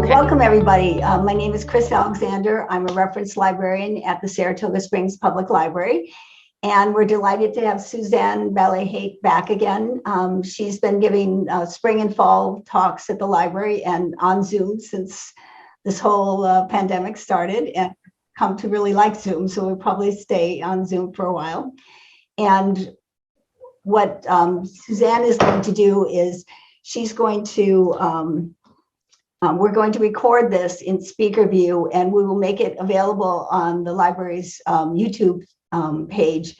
Welcome, everybody. My name is Chris Alexander. I'm a reference librarian at the Saratoga Springs Public Library, and we're delighted to have Suzanne Balet Haight back again. She's been giving spring and fall talks at the library and on Zoom since this whole pandemic started, and come to really like Zoom, so we'll probably stay on Zoom for a while. And what Suzanne is going to do is she's going to we're going to record this in speaker view, and we will make it available on the library's YouTube page,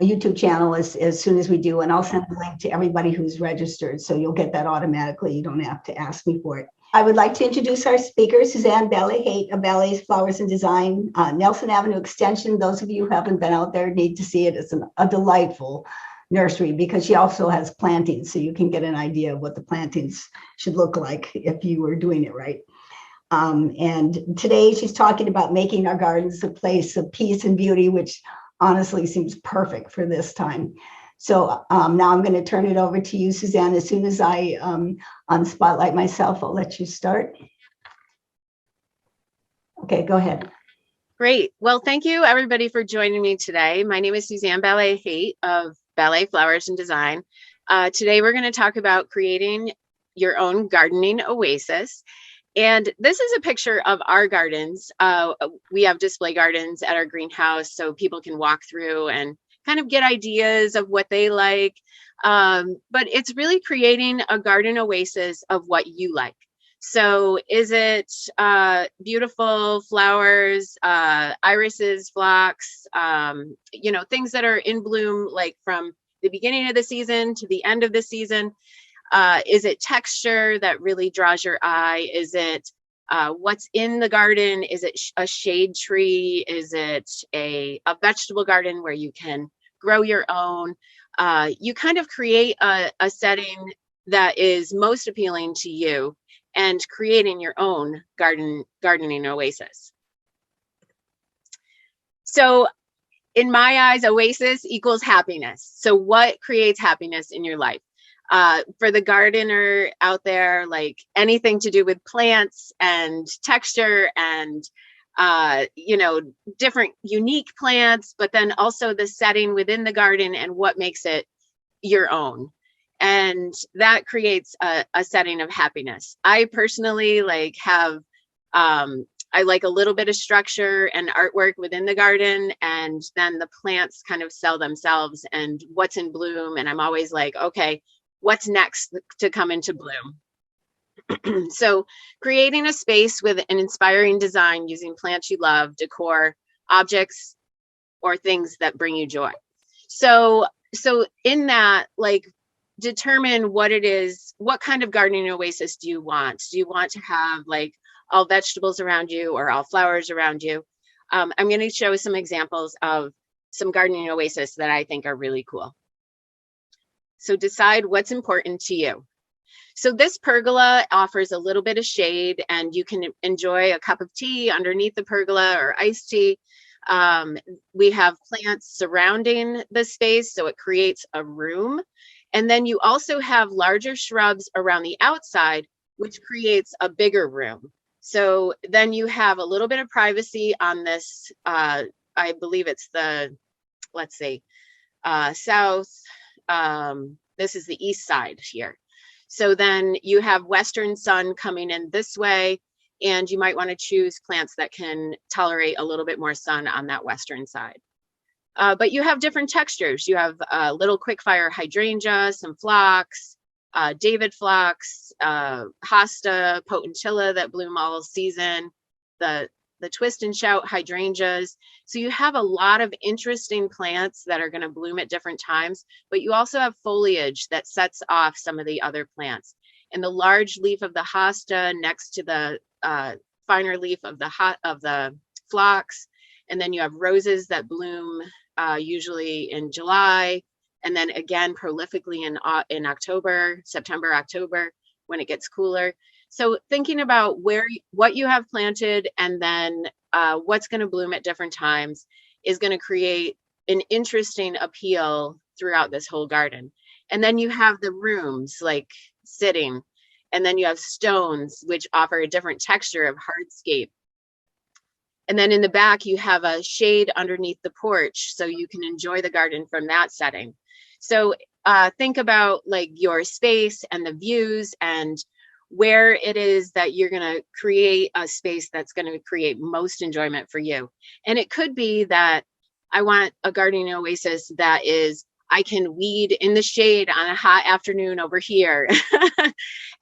a YouTube channel as soon as we do. And I'll send the link to everybody who's registered, so you'll get that automatically. You don't have to ask me for it. I would like to introduce our speaker, Suzanne Balet Haight of Balet's Flowers and Design, Nelson Avenue Extension. Those of you who haven't been out there need to see it. It's a delightful nursery, because she also has plantings, so you can get an idea of what the plantings should look like if you were doing it right. And today she's talking about making our gardens a place of peace and beauty, which honestly seems perfect for this time. So now I'm going to turn it over to you, Suzanne. As soon as I unspotlight myself, I'll let you start. Okay, go ahead. Great. Well, thank you everybody for joining me today. My name is Suzanne Balet Haight of Balet Flowers and Design. Today we're going to talk about creating your own gardening oasis. And this is a picture of our gardens. We have display gardens at our greenhouse, so people can walk through and kind of get ideas of what they like. But it's really creating a garden oasis of what you like. So is it beautiful flowers, irises, phlox, things that are in bloom, like from the beginning of the season to the end of the season? Is it texture that really draws your eye? Is it what's in the garden? Is it a shade tree? Is it a vegetable garden where you can grow your own? You kind of create a setting that is most appealing to you, and creating your own gardening oasis. So in my eyes, oasis equals happiness. So what creates happiness in your life? For the gardener out there, like anything to do with plants and texture and different unique plants, but then also the setting within the garden and what makes it your own. And that creates a setting of happiness. I personally have, I like a little bit of structure and artwork within the garden, and then the plants kind of sell themselves and what's in bloom. And I'm always like, okay, what's next to come into bloom? So creating a space with an inspiring design using plants you love, decor, objects, or things that bring you joy. So in that, determine what it is, what kind of gardening oasis do you want? Do you want to have all vegetables around you or all flowers around you? I'm going to show some examples of some gardening oasis that I think are really cool. So decide what's important to you. So this pergola offers a little bit of shade, and you can enjoy a cup of tea underneath the pergola or iced tea. We have plants surrounding the space, so it creates a room. And then you also have larger shrubs around the outside, which creates a bigger room. So then you have a little bit of privacy on this, I believe it's the, let's see, south, this is the east side here. So then you have western sun coming in this way, and you might want to choose plants that can tolerate a little bit more sun on that western side. But you have different textures. You have little quickfire hydrangea, some phlox, David phlox, hosta, potentilla that bloom all season, the twist and shout hydrangeas. So you have a lot of interesting plants that are going to bloom at different times, but you also have foliage that sets off some of the other plants. And the large leaf of the hosta next to the finer leaf of the phlox. And then you have roses that bloom usually in July, and then again prolifically in October, September, October, when it gets cooler. So thinking about what you have planted, and then what's going to bloom at different times is going to create an interesting appeal throughout this whole garden. And then you have the rooms like sitting, And then you have stones, which offer a different texture of hardscape. And then in the back, you have a shade underneath the porch, so you can enjoy the garden from that setting. So think about like your space and the views and where it is that you're going to create a space that's going to create most enjoyment for you. And it could be that I want a gardening oasis that is, I can weed in the shade on a hot afternoon over here.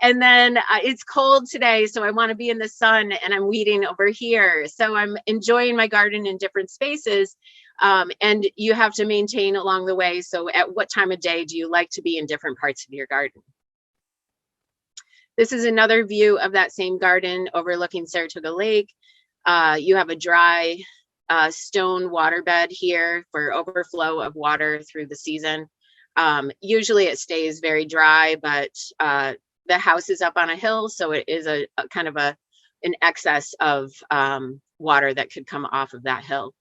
And then it's cold today, so I want to be in the sun and I'm weeding over here. So I'm enjoying my garden in different spaces. And you have to maintain along the way. So at what time of day do you like to be in different parts of your garden? This is another view of that same garden overlooking Saratoga Lake. You have a dry stone waterbed here for overflow of water through the season. Usually it stays very dry, but the house is up on a hill, so it is a kind of an excess of water that could come off of that hill.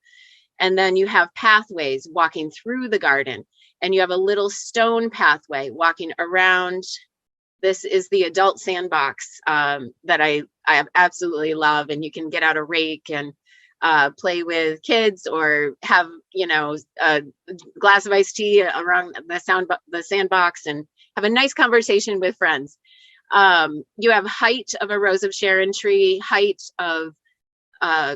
And then you have pathways walking through the garden, and you have a little stone pathway walking around. This is the adult sandbox that I absolutely love, and you can get out a rake and play with kids or have, you know, a glass of iced tea around the sandbox and have a nice conversation with friends. You have height of a rose of Sharon tree, height of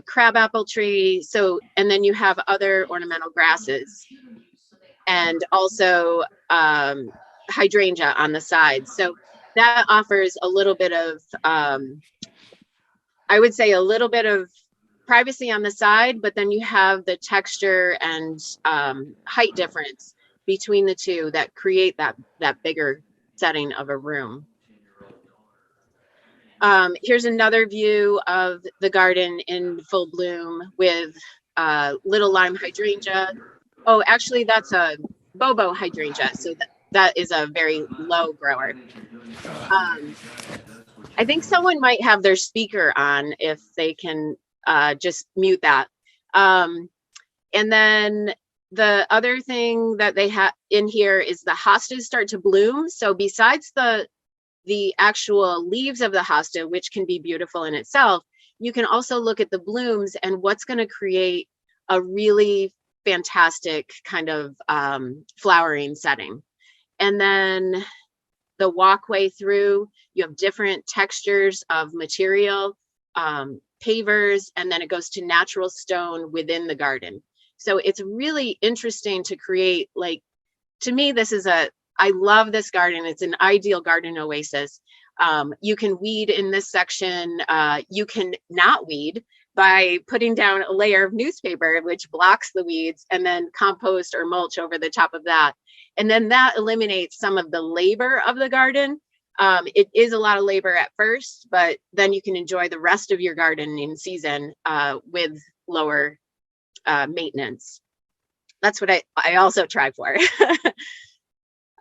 crabapple tree. So, and then you have other ornamental grasses and also hydrangea on the side. So that offers a little bit of, I would say a little bit of privacy on the side, but then you have the texture and height difference between the two that create that bigger setting of a room. Here's another view of the garden in full bloom with little lime hydrangea. Oh, actually that's a Bobo hydrangea. So that is a very low grower. I think someone might have their speaker on if they can just mute that. And then the other thing that they have in here is the hostas start to bloom. So besides the actual leaves of the hosta, which can be beautiful in itself, you can also look at the blooms and what's going to create a really fantastic kind of flowering setting. And then the walkway through, you have different textures of material, pavers, and then it goes to natural stone within the garden. So it's really interesting to create, like, to me, I love this garden. It's an ideal garden oasis. You can weed in this section. You can not weed by putting down a layer of newspaper, which blocks the weeds, and then compost or mulch over the top of that. And then that eliminates some of the labor of the garden. It is a lot of labor at first, but then you can enjoy the rest of your gardening season with lower maintenance. That's what I also try for.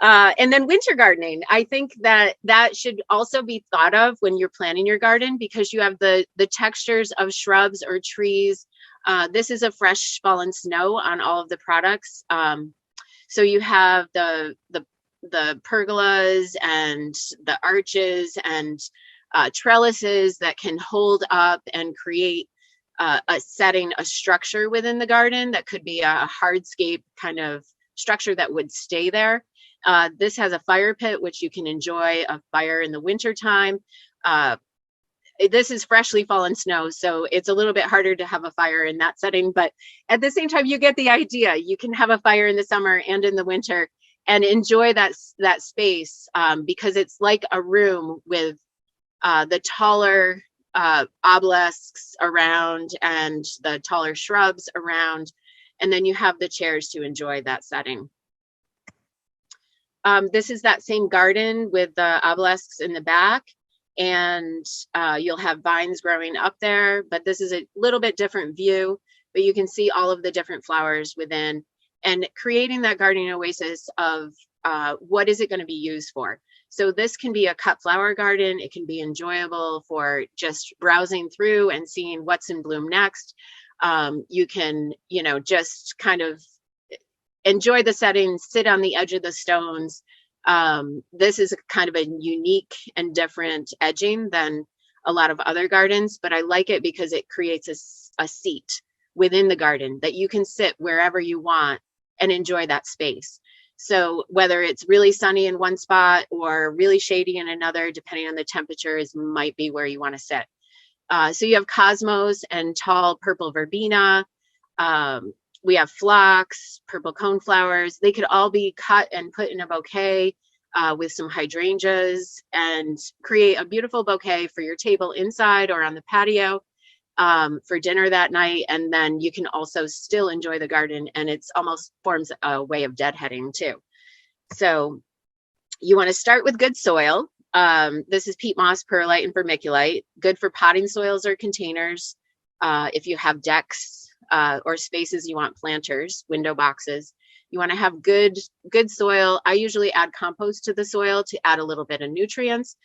And then winter gardening. I think that should also be thought of when you're planning your garden, because you have the textures of shrubs or trees. This is a fresh fallen snow on all of the products. So you have the pergolas and the arches and trellises that can hold up and create a setting, a structure within the garden that could be a hardscape kind of structure that would stay there. This has a fire pit, which you can enjoy a fire in the winter time. This is freshly fallen snow, so it's a little bit harder to have a fire in that setting, but at the same time, you get the idea. You can have a fire in the summer and in the winter and enjoy that space because it's like a room with the taller obelisks around and the taller shrubs around, and then you have the chairs to enjoy that setting. This is that same garden with the obelisks in the back, and you'll have vines growing up there, but this is a little bit different view, but you can see all of the different flowers within and creating that gardening oasis of what is it going to be used for. So this can be a cut flower garden. It can be enjoyable for just browsing through and seeing what's in bloom next. You can, just kind of enjoy the setting, sit on the edge of the stones, This is kind of a unique and different edging than a lot of other gardens, but I like it because it creates a seat within the garden that you can sit wherever you want and enjoy that space. So whether it's really sunny in one spot or really shady in another, depending on the temperatures, might be where you want to sit. So you have cosmos and tall purple verbena. We have phlox, purple coneflowers. They could all be cut and put in a bouquet with some hydrangeas and create a beautiful bouquet for your table inside or on the patio for dinner that night. And then you can also still enjoy the garden, and it's almost forms a way of deadheading too. So you want to start with good soil. This is peat moss, perlite, and vermiculite, good for potting soils or containers. If you have decks or spaces you want planters, window boxes, you want to have good soil. I usually add compost to the soil to add a little bit of nutrients.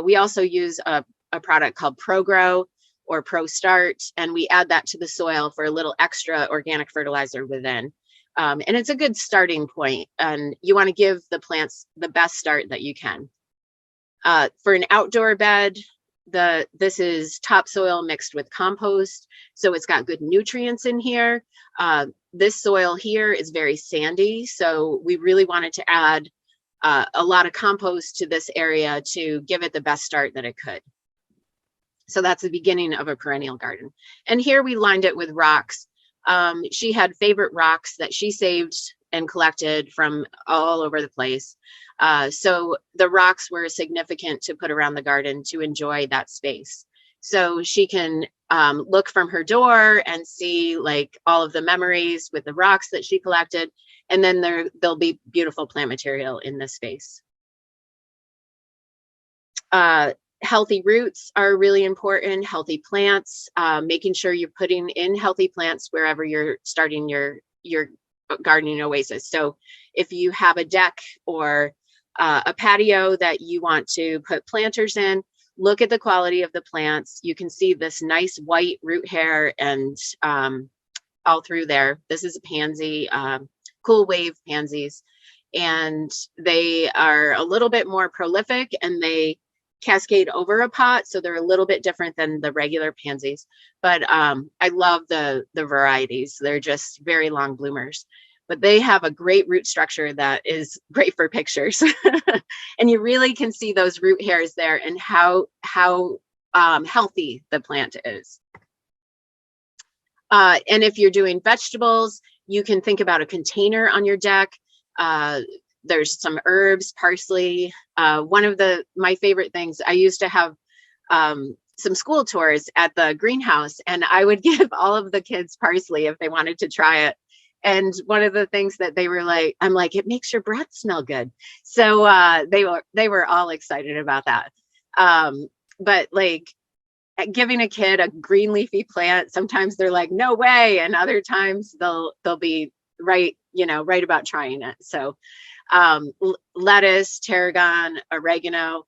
We also use a product called ProGrow or ProStart, and we add that to the soil for a little extra organic fertilizer within. And it's a good starting point, and you want to give the plants the best start that you can. For an outdoor bed, this is topsoil mixed with compost, so it's got good nutrients in here. This soil here is very sandy, so we really wanted to add a lot of compost to this area to give it the best start that it could. So that's the beginning of a perennial garden. And here we lined it with rocks. She had favorite rocks that she saved and collected from all over the place. So the rocks were significant to put around the garden to enjoy that space. So she can look from her door and see like all of the memories with the rocks that she collected. And then there'll be beautiful plant material in this space. Healthy roots are really important, healthy plants, making sure you're putting in healthy plants wherever you're starting your gardening oasis. So if you have a deck or a patio that you want to put planters in, look at the quality of the plants. You can see this nice white root hair and all through there. This is a pansy, cool wave pansies, and they are a little bit more prolific and they cascade over a pot, so they're a little bit different than the regular pansies, but I love the varieties. They're just very long bloomers, but they have a great root structure that is great for pictures. And you really can see those root hairs there and how healthy the plant is. And if you're doing vegetables, you can think about a container on your deck. There's some herbs, parsley. One of my favorite things, I used to have some school tours at the greenhouse, and I would give all of the kids parsley if they wanted to try it. And one of the things that they were like, I'm like, it makes your breath smell good. So they were all excited about that. But like giving a kid a green leafy plant, sometimes they're like, no way. And other times they'll be right about trying it. So lettuce, tarragon, oregano,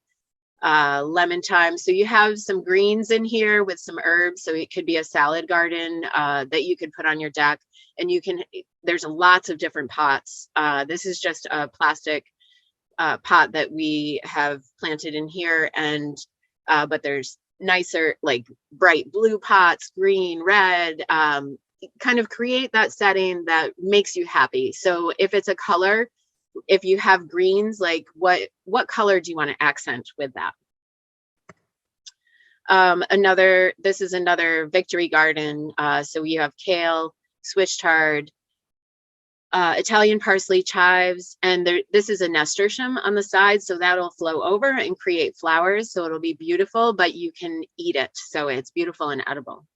lemon thyme. So you have some greens in here with some herbs. So it could be a salad garden that you could put on your deck, and there's lots of different pots. This is just a plastic pot that we have planted in here, and but there's nicer, like bright blue pots, green, red, kind of create that setting that makes you happy. So if it's a color, if you have greens, like what color do you want to accent with that? This is another victory garden. So you have kale, Swiss chard, Italian parsley, chives, and this is a nasturtium on the side, so that'll flow over and create flowers. So it'll be beautiful, but you can eat it. So it's beautiful and edible.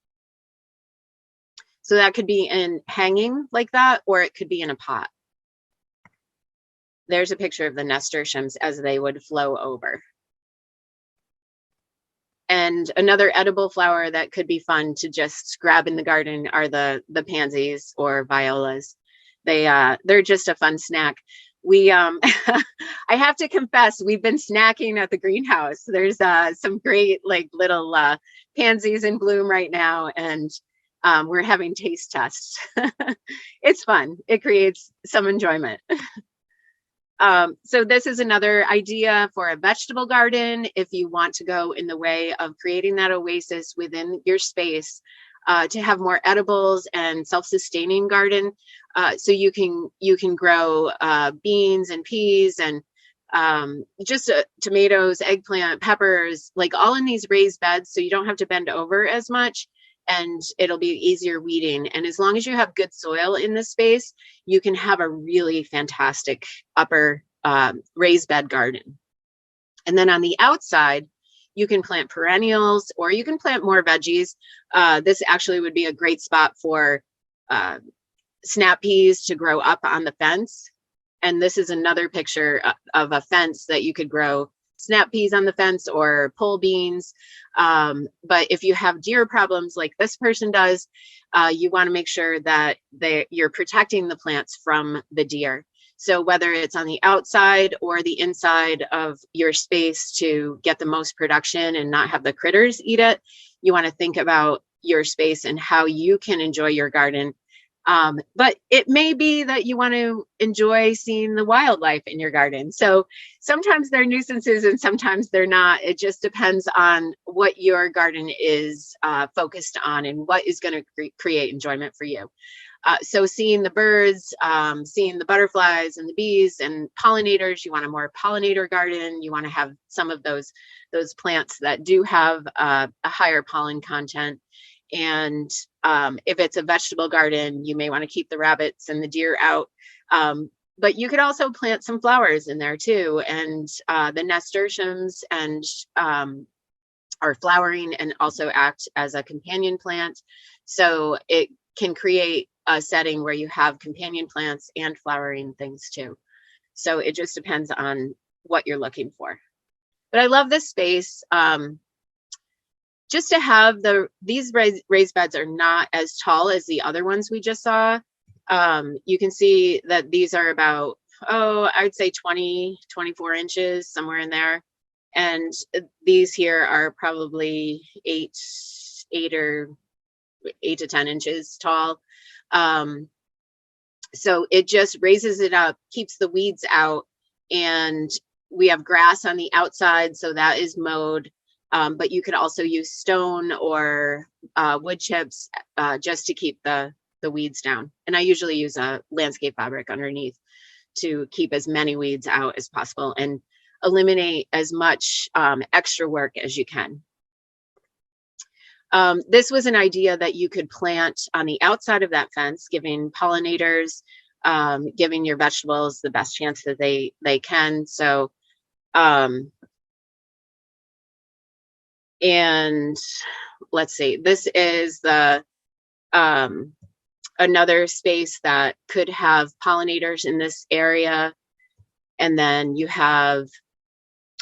So that could be in hanging like that, or it could be in a pot. There's a picture of the nasturtiums as they would flow over. And another edible flower that could be fun to just grab in the garden are the pansies or violas. They're just a fun snack. We I have to confess, we've been snacking at the greenhouse. There's some great like little pansies in bloom right now, and we're having taste tests. It's fun. It creates some enjoyment. So this is another idea for a vegetable garden. If you want to go in the way of creating that oasis within your space, to have more edibles and self-sustaining garden. So you can grow beans and peas and just tomatoes, eggplant, peppers, like all in these raised beds. So you don't have to bend over as much, and it'll be easier weeding. And as long as you have good soil in this space, you can have a really fantastic upper raised bed garden. And then on the outside, you can plant perennials, or you can plant more veggies. This actually would be a great spot for snap peas to grow up on the fence. And this is another picture of a fence that you could grow snap peas on the fence or pole beans. But if you have deer problems like this person does, you want to make sure that you're protecting the plants from the deer. So whether it's on the outside or the inside of your space to get the most production and not have the critters eat it, you want to think about your space and how you can enjoy your garden. But it may be that you want to enjoy seeing the wildlife in your garden. So sometimes they're nuisances and sometimes they're not. It just depends on what your garden is focused on and what is going to create enjoyment for you. So seeing the birds, seeing the butterflies and the bees and pollinators, you want a more pollinator garden. You want to have some of those plants that do have a higher pollen content. And if it's a vegetable garden, you may want to keep the rabbits and the deer out. But you could also plant some flowers in there too. And the nasturtiums and are flowering and also act as a companion plant. So it can create a setting where you have companion plants and flowering things too. So it just depends on what you're looking for. But I love this space. Just to have these raised beds are not as tall as the other ones we just saw. You can see that these are about, I would say 20, 24 inches, somewhere in there. And these here are probably 8 to 10 inches tall. So it just raises it up, keeps the weeds out, and we have grass on the outside, so that is mowed. But you could also use stone or wood chips just to keep the weeds down. And I usually use a landscape fabric underneath to keep as many weeds out as possible and eliminate as much extra work as you can. This was an idea that you could plant on the outside of that fence, giving pollinators, giving your vegetables the best chance that they can. So, and let's see, this is the another space that could have pollinators in this area. And then you have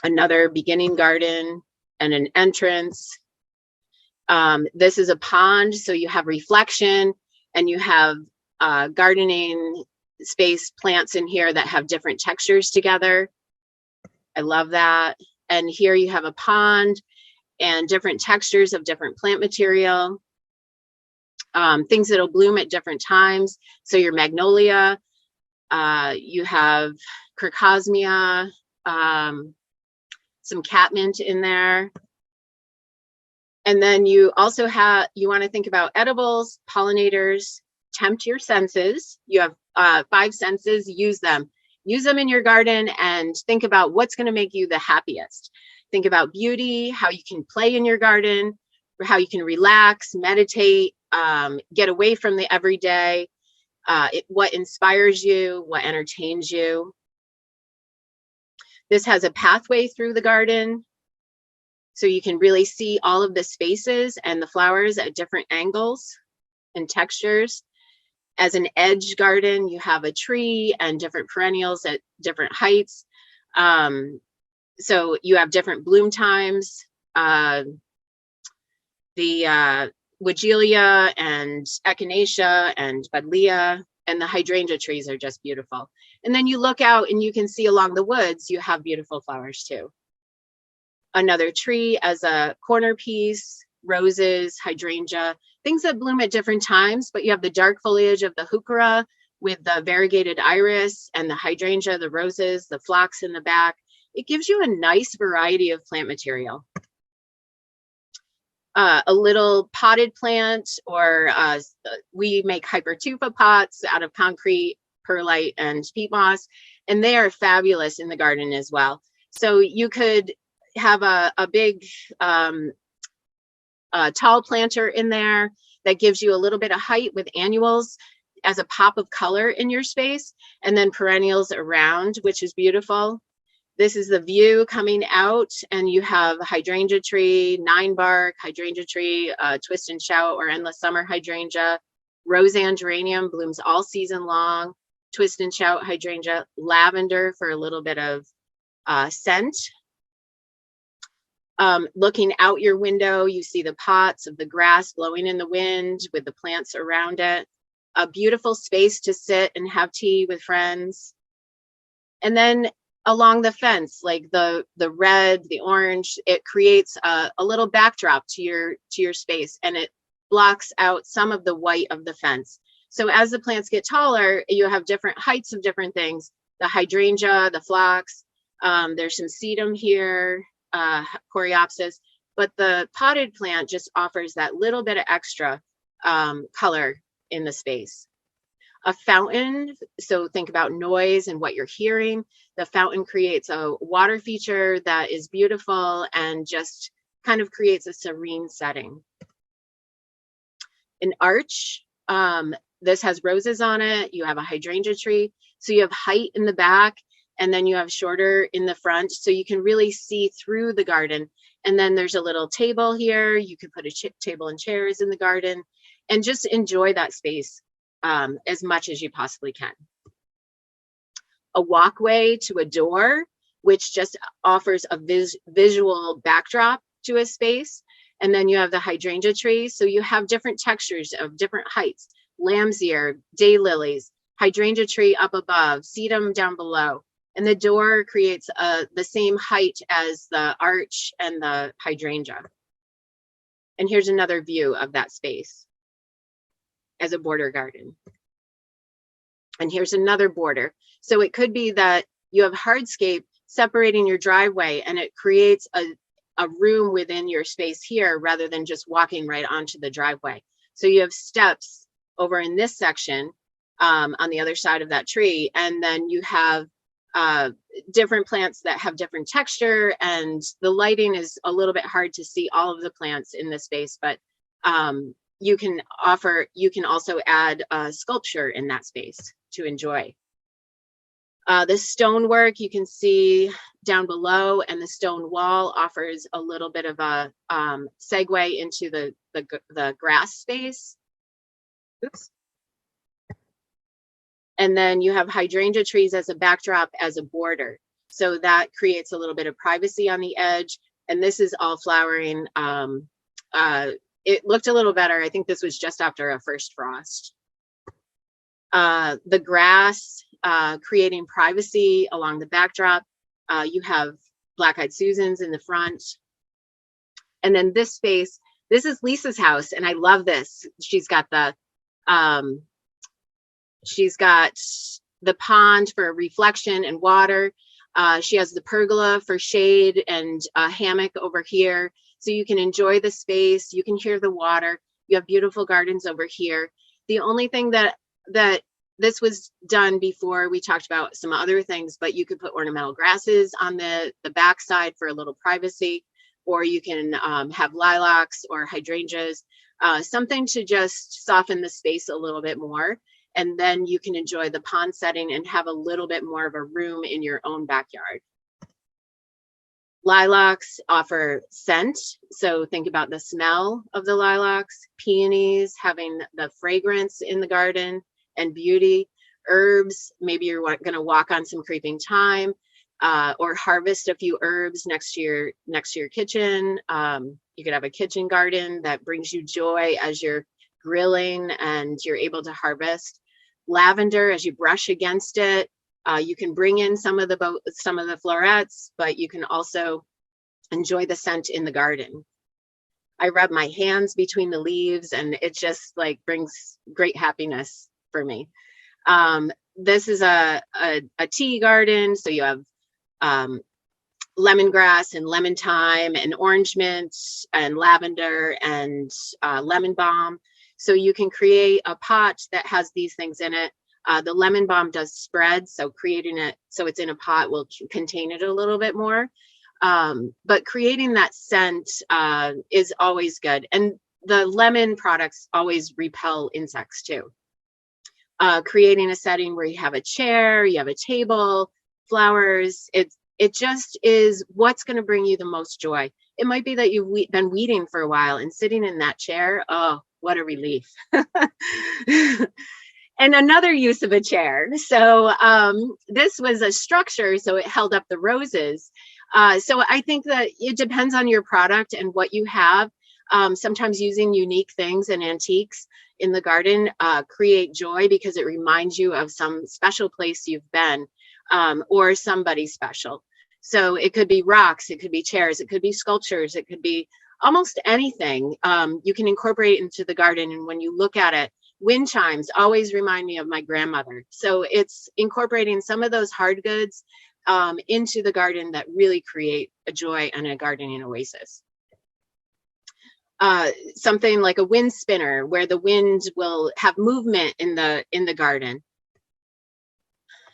another beginning garden and an entrance. This is a pond, so you have reflection, and you have gardening space plants in here that have different textures together. I love that. And here you have a pond and different textures of different plant material, things that'll bloom at different times. So your magnolia, you have crocosmia, some catmint in there. And then you also you want to think about edibles, pollinators, tempt your senses. You have 5 senses, use them. Use them in your garden and think about what's going to make you the happiest. Think about beauty, how you can play in your garden, or how you can relax, meditate, get away from the everyday, what inspires you, what entertains you. This has a pathway through the garden, so you can really see all of the spaces and the flowers at different angles and textures. As an edge garden, you have a tree and different perennials at different heights. So you have different bloom times. The Weigela and Echinacea and Buddleia and the hydrangea trees are just beautiful. And then you look out and you can see along the woods, you have beautiful flowers too. Another tree as a corner piece, roses, hydrangea, things that bloom at different times, but you have the dark foliage of the heuchera, with the variegated iris and the hydrangea, the roses, the phlox in the back. It gives you a nice variety of plant material. A little potted plant, or we make hypertufa pots out of concrete, perlite, and peat moss, and they are fabulous in the garden as well. So you could have a big tall planter in there that gives you a little bit of height with annuals as a pop of color in your space, and then perennials around, which is beautiful. This is the view coming out, and you have a hydrangea tree, 9-bark hydrangea tree, twist and shout or endless summer hydrangea, Roseanne geranium blooms all season long, twist and shout hydrangea, lavender for a little bit of scent. Looking out your window, you see the pots of the grass blowing in the wind with the plants around it. A beautiful space to sit and have tea with friends. And then along the fence, like the red, the orange, it creates a little backdrop to your space, and it blocks out some of the white of the fence. So as the plants get taller, you have different heights of different things. The hydrangea, the phlox, there's some sedum here, coreopsis, but the potted plant just offers that little bit of extra color in the space. A fountain, so think about noise and what you're hearing. The fountain creates a water feature that is beautiful and just kind of creates a serene setting. An arch, this has roses on it. You have a hydrangea tree. So you have height in the back, and then you have shorter in the front, so you can really see through the garden. And then there's a little table here. You could put a table and chairs in the garden and just enjoy that space as much as you possibly can. A walkway to a door, which just offers a visual backdrop to a space. And then you have the hydrangea tree. So you have different textures of different heights, lamb's ear, daylilies, hydrangea tree up above, sedum down below. And the door creates the same height as the arch and the hydrangea. And here's another view of that space as a border garden. And here's another border. So it could be that you have hardscape separating your driveway, and it creates a room within your space here rather than just walking right onto the driveway. So you have steps over in this section on the other side of that tree, and then you have different plants that have different texture, and the lighting is a little bit hard to see all of the plants in this space, but you can also add sculpture in that space to enjoy. The stonework you can see down below, and the stone wall offers a little bit of a segue into the grass space. Oops. And then you have hydrangea trees as a backdrop, as a border. So that creates a little bit of privacy on the edge. And this is all flowering. It looked a little better. I think this was just after a first frost. The grass creating privacy along the backdrop. You have black-eyed Susans in the front. And then this space, this is Lisa's house, and I love this. She's got the pond for reflection and water. She has the pergola for shade and a hammock over here. So you can enjoy the space. You can hear the water. You have beautiful gardens over here. The only thing that this was done before, we talked about some other things, but you could put ornamental grasses on the backside for a little privacy, or you can have lilacs or hydrangeas, something to just soften the space a little bit more. And then you can enjoy the pond setting and have a little bit more of a room in your own backyard. Lilacs offer scent. So think about the smell of the lilacs. Peonies having the fragrance in the garden and beauty. Herbs, maybe you're going to walk on some creeping thyme or harvest a few herbs next to your kitchen. You could have a kitchen garden that brings you joy as you're grilling and you're able to harvest. Lavender, as you brush against it, you can bring in some of the florets, but you can also enjoy the scent in the garden. I rub my hands between the leaves, and it just like brings great happiness for me. This is a tea garden. So you have lemongrass and lemon thyme and orange mint and lavender and lemon balm. So you can create a pot that has these things in it. The lemon balm does spread, so creating it so it's in a pot will contain it a little bit more. But creating that scent is always good. And the lemon products always repel insects too. Creating a setting where you have a chair, you have a table, flowers, it just is what's going to bring you the most joy. It might be that you've been weeding for a while and sitting in that chair. Oh, what a relief. And another use of a chair. So this was a structure, so it held up the roses. So I think that it depends on your product and what you have. Sometimes using unique things and antiques in the garden create joy because it reminds you of some special place you've been or somebody special. So it could be rocks, it could be chairs, it could be sculptures, it could be almost anything you can incorporate into the garden. And when you look at it, wind chimes always remind me of my grandmother. So it's incorporating some of those hard goods into the garden that really create a joy and a gardening oasis. Something like a wind spinner where the wind will have movement in the garden.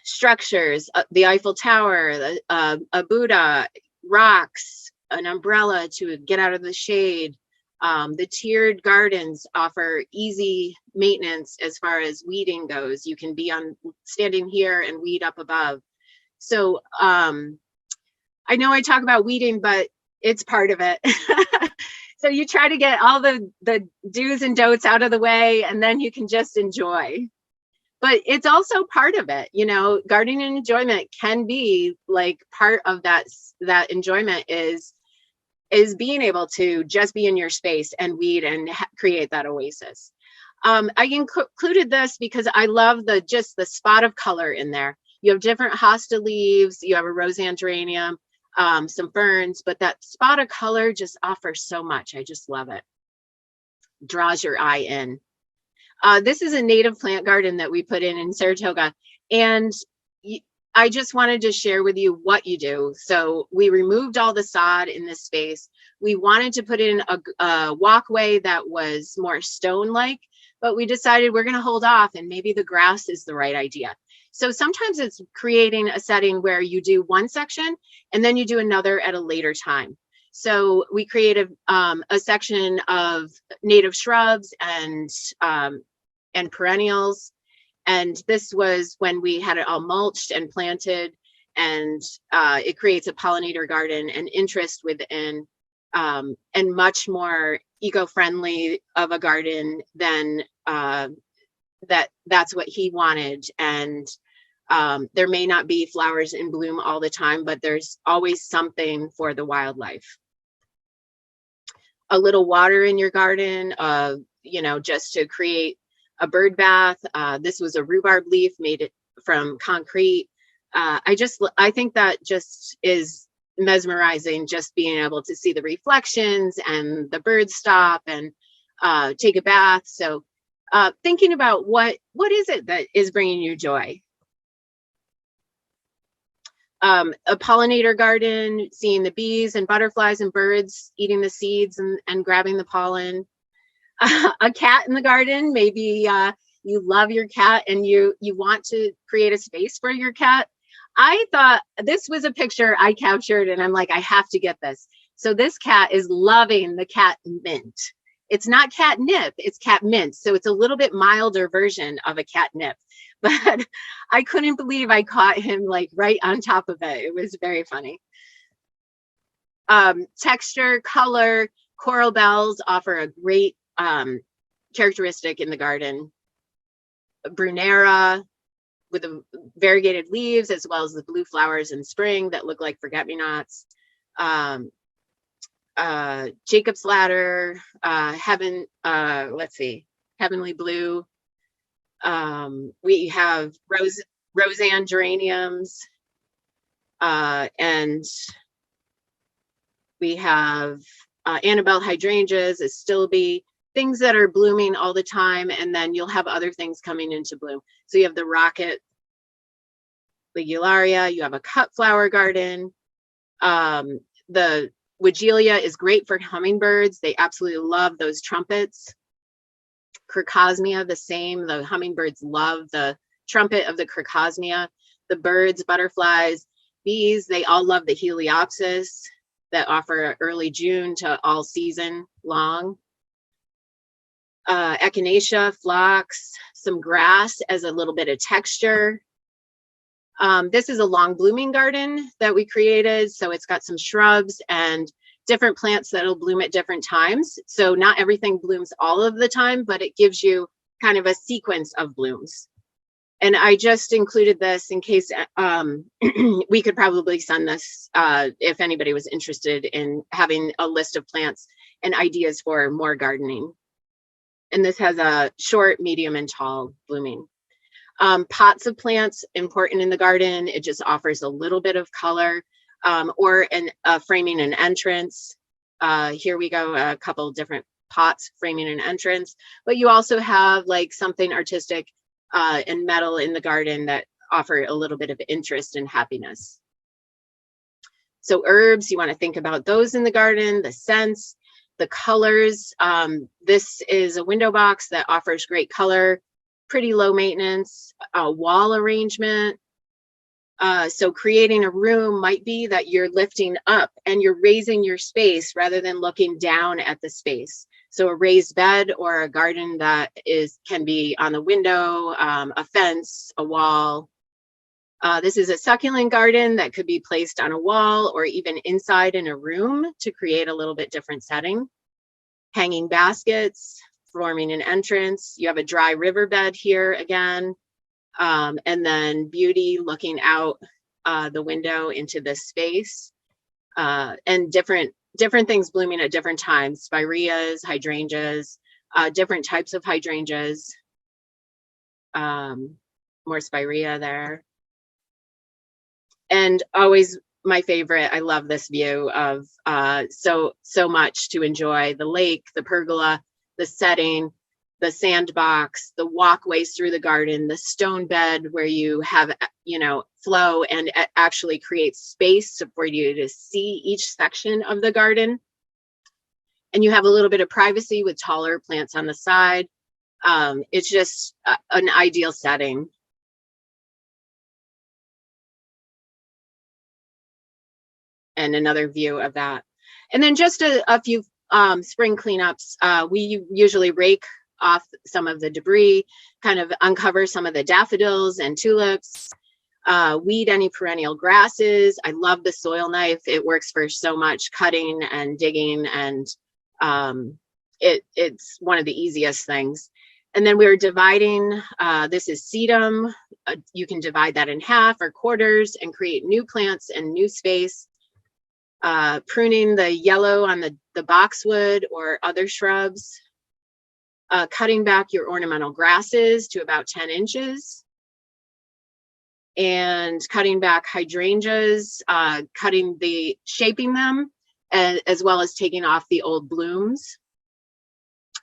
Structures, the Eiffel Tower, a Buddha, rocks, an umbrella to get out of the shade. The tiered gardens offer easy maintenance as far as weeding goes. You can be standing here and weed up above. So I know I talk about weeding, but it's part of it. So you try to get all the do's and don'ts out of the way, and then you can just enjoy. But it's also part of it, you know, gardening and enjoyment can be like part of that enjoyment is being able to just be in your space and weed and create that oasis. I included this because I love just the spot of color in there. You have different hosta leaves, you have a Roseanne geranium, some ferns, but that spot of color just offers so much. I just love it. Draws your eye in. This is a native plant garden that we put in Saratoga, and I just wanted to share with you what you do. So we removed all the sod in this space. We wanted to put in a walkway that was more stone-like, but we decided we're going to hold off and maybe the grass is the right idea. So sometimes it's creating a setting where you do one section and then you do another at a later time. So we created a section of native shrubs and perennials. And this was when we had it all mulched and planted, and it creates a pollinator garden and interest within, and much more eco-friendly of a garden than that's what he wanted. And there may not be flowers in bloom all the time, but there's always something for the wildlife. A little water in your garden, you know, just to create a bird bath. This was a rhubarb leaf made it from concrete. I think that just is mesmerizing, just being able to see the reflections and the birds stop and take a bath. So thinking about what is it that is bringing you joy? A pollinator garden, seeing the bees and butterflies and birds eating the seeds and grabbing the pollen. A cat in the garden, maybe you love your cat and you want to create a space for your cat. I thought this was a picture I captured and I'm like, I have to get this. So this cat is loving the cat mint. It's not catnip, it's cat mint. So it's a little bit milder version of a catnip, but I couldn't believe I caught him like right on top of it. It was very funny. Texture, color, coral bells offer a great characteristic in the garden. Brunera with the variegated leaves, as well as the blue flowers in spring that look like forget-me-nots. Jacob's ladder, heavenly blue. We have Roseanne geraniums, and we have Annabelle hydrangeas, a stilby. things that are blooming all the time, and then you'll have other things coming into bloom. So you have the rocket ligularia, you have a cut flower garden. The Wigelia is great for hummingbirds. They absolutely love those trumpets. Crocosmia, the same. The hummingbirds love the trumpet of the crocosmia. The birds, butterflies, bees, they all love the heliopsis that offer early June to all season long. Echinacea, phlox, some grass as a little bit of texture. This is a long blooming garden that we created. So it's got some shrubs and different plants that'll bloom at different times. So not everything blooms all of the time, but it gives you kind of a sequence of blooms. And I just included this in case we could probably send this if anybody was interested in having a list of plants and ideas for more gardening. And this has a short, medium, and tall blooming. Pots of plants, important in the garden. It just offers a little bit of color or framing an entrance. Here we go, a couple different pots framing an entrance. But you also have like something artistic and metal in the garden that offer a little bit of interest and happiness. So herbs, you want to think about those in the garden, the scents, the colors. This is a window box that offers great color, pretty low maintenance, wall arrangement. So creating a room might be that you're lifting up and you're raising your space rather than looking down at the space. So a raised bed or a garden that can be on the window, a fence, a wall. This is a succulent garden that could be placed on a wall or even inside in a room to create a little bit different setting. Hanging baskets, forming an entrance. You have a dry riverbed here again. And then beauty looking out the window into this space. And different things blooming at different times. Spireas, hydrangeas, different types of hydrangeas. More spirea there. And always my favorite, I love this view of so much to enjoy. The lake, the pergola, the setting, the sandbox, the walkways through the garden, the stone bed where you have, flow and actually create space for you to see each section of the garden. And you have a little bit of privacy with taller plants on the side. It's just an ideal setting. And another view of that. And then just a few spring cleanups. We usually rake off some of the debris, kind of uncover some of the daffodils and tulips, weed any perennial grasses. I love the soil knife. It works for so much cutting and digging, and it's one of the easiest things. And then we're dividing, this is sedum. You can divide that in half or quarters and create new plants and new space. Pruning the yellow on the boxwood or other shrubs. Cutting back your ornamental grasses to about 10 inches. And cutting back hydrangeas, shaping them, as well as taking off the old blooms.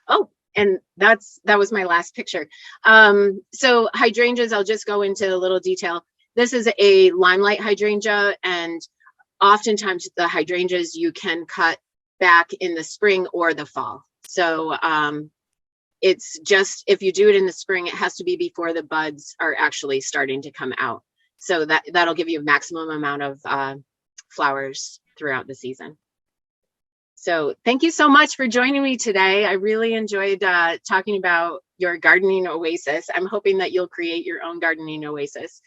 Oh, and that was my last picture. So hydrangeas, I'll just go into a little detail. This is a limelight hydrangea, and oftentimes the hydrangeas you can cut back in the spring or the fall. So it's just, if you do it in the spring, it has to be before the buds are actually starting to come out. So that'll give you a maximum amount of flowers throughout the season. So thank you so much for joining me today. I really enjoyed talking about your gardening oasis. I'm hoping that you'll create your own gardening oasis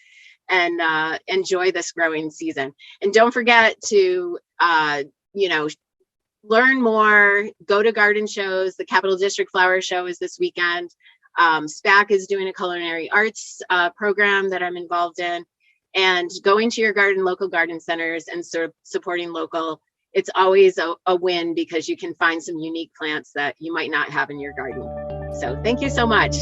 and enjoy this growing season. And don't forget to, learn more, go to garden shows. The Capital District Flower Show is this weekend. SPAC is doing a culinary arts program that I'm involved in. And going to your local garden centers and sort of supporting local, it's always a win because you can find some unique plants that you might not have in your garden. So thank you so much.